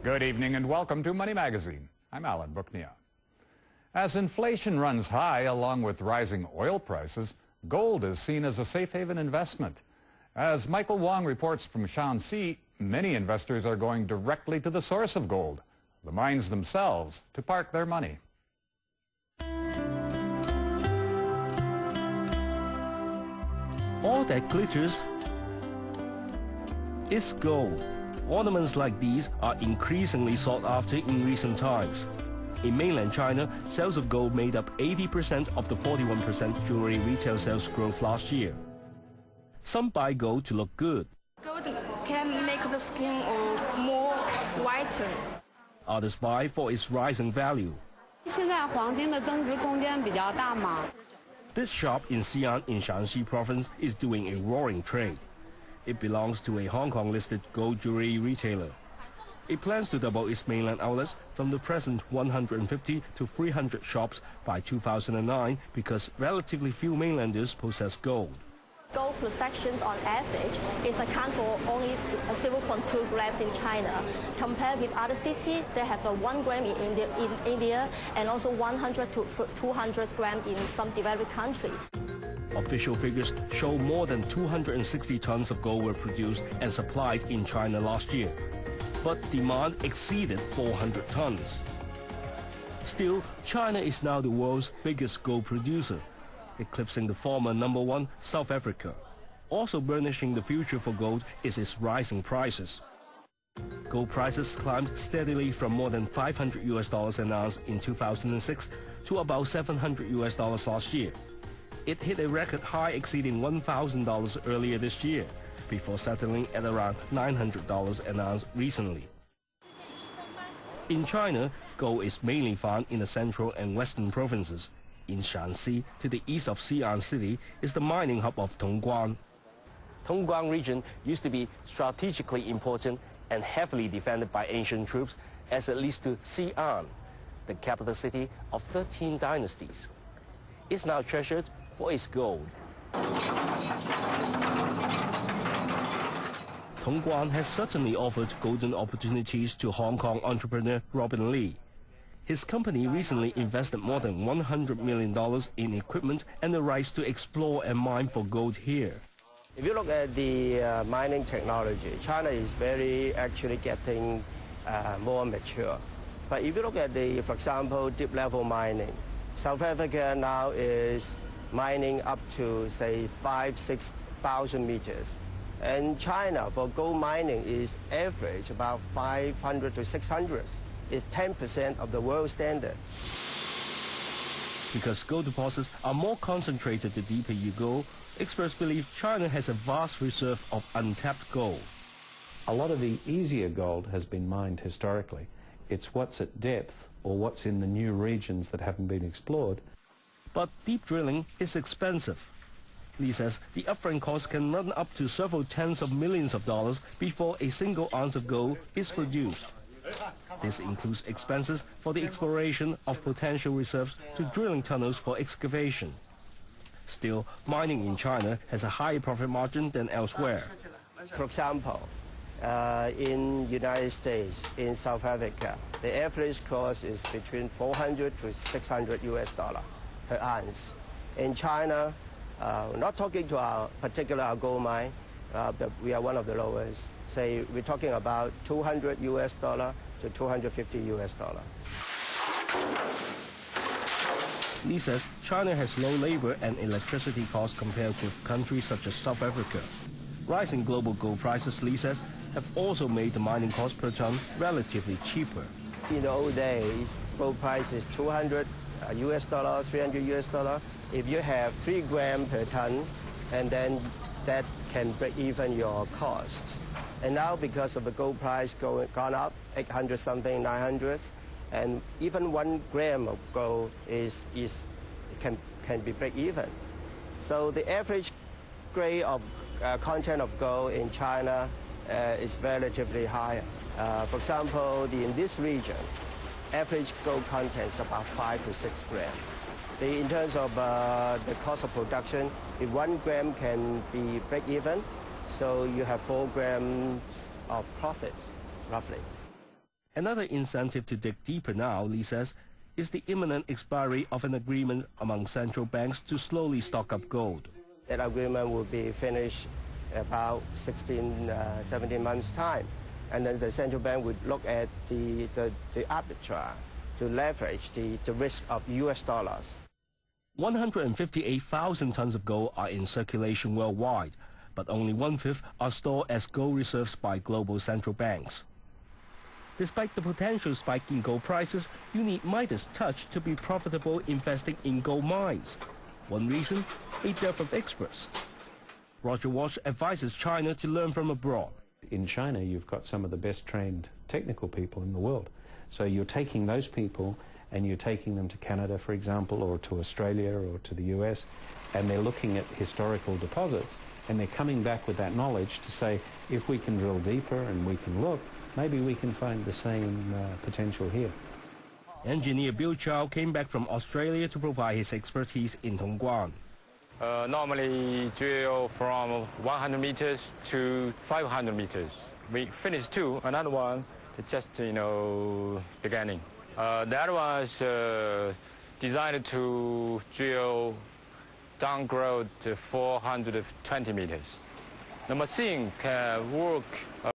Good evening and welcome to Money Magazine. I'm Alan Booknia. As inflation runs high along with rising oil prices, gold is seen as a safe haven investment. As Michael Wong reports from Shanxi, many investors are going directly to the source of gold, the mines themselves, to park their money. All that glitters is gold. Ornaments like these are increasingly sought after in recent times. In mainland China, sales of gold made up 80% of the 41% jewelry retail sales growth last year. Some buy gold to look good. Gold can make the skin more whiter. Others buy for its rising value. 现在黄金的增值空间比较大嘛。 This shop in Xi'an in Shanxi province is doing a roaring trade. It belongs to a Hong Kong-listed gold jewelry retailer. It plans to double its mainland outlets from the present 150 to 300 shops by 2009 because relatively few mainlanders possess gold. Gold possessions on average is account for only 0.2 grams in China. Compared with other cities, they have 1 gram in India and also 100 to 200 grams in some developed countries. Official figures show more than 260 tons of gold were produced and supplied in China last year. But demand exceeded 400 tons. Still, China is now the world's biggest gold producer, eclipsing the former #1, South Africa. Also burnishing the future for gold is its rising prices. Gold prices climbed steadily from more than $500 an ounce in 2006 to about $700 last year. It hit a record high exceeding $1,000 earlier this year, before settling at around $900 an ounce recently. In China, gold is mainly found in the central and western provinces. In Shanxi, to the east of Xi'an City, is the mining hub of Tongguan. Tongguan region used to be strategically important and heavily defended by ancient troops as it leads to Xi'an, the capital city of 13 dynasties. It's now treasured for its gold. Tongguan has certainly offered golden opportunities to Hong Kong entrepreneur Robin Lee. His company recently invested more than $100 million in equipment and the rights to explore and mine for gold here. If you look at the mining technology, China is actually getting more mature. But if you look at for example, deep level mining, South Africa now is mining up to, say, 6,000 meters. And China, for gold mining, is average about 500 to 600. It's 10% of the world standard. Because gold deposits are more concentrated the deeper you go, experts believe China has a vast reserve of untapped gold. A lot of the easier gold has been mined historically. It's what's at depth or what's in the new regions that haven't been explored. But deep drilling is expensive. Lee says the upfront cost can run up to several tens of millions of dollars before a single ounce of gold is produced. This includes expenses for the exploration of potential reserves to drilling tunnels for excavation. Still, mining in China has a higher profit margin than elsewhere. For example, in United States, in South Africa, the average cost is between 400 to 600 US dollar per ounce. In China, not talking to our particular gold mine, but we are one of the lowest. Say we're talking about 200 US dollar to 250 US dollar. Lee says China has low labor and electricity costs compared with countries such as South Africa. Rising global gold prices, Lee says, have also made the mining cost per ton relatively cheaper. In the old days, gold price is 200 US dollar, 300 US dollar. If you have 3 grams per ton, and then that can break even your cost. And now, because of the gold price gone up, 800 something, 900, and even 1 gram of gold can be break even. So the average grade of content of gold in China is relatively higher. For example, in this region, average gold content is about 5 to 6 grams. In terms of the cost of production, if 1 gram can be break even, so you have 4 grams of profit, roughly. Another incentive to dig deeper now, Li says, is the imminent expiry of an agreement among central banks to slowly stock up gold. That agreement will be finished about 16, 17 months' time. And then the central bank would look at the arbitrage to leverage the risk of US dollars. 158,000 tons of gold are in circulation worldwide, but only 1/5 are stored as gold reserves by global central banks. Despite the potential spike in gold prices, you need Midas touch to be profitable investing in gold mines. One reason, a dearth of experts. Roger Walsh advises China to learn from abroad. In China, you've got some of the best trained technical people in the world. So you're taking those people and you're taking them to Canada, for example, or to Australia or to the US, and they're looking at historical deposits, and they're coming back with that knowledge to say, if we can drill deeper and we can look, maybe we can find the same potential here. Engineer Bill Chow came back from Australia to provide his expertise in Tongguan. Normally drill from 100 meters to 500 meters. We finished two, another one just, beginning. The other one is designed to drill down grade 420 meters. The machine can work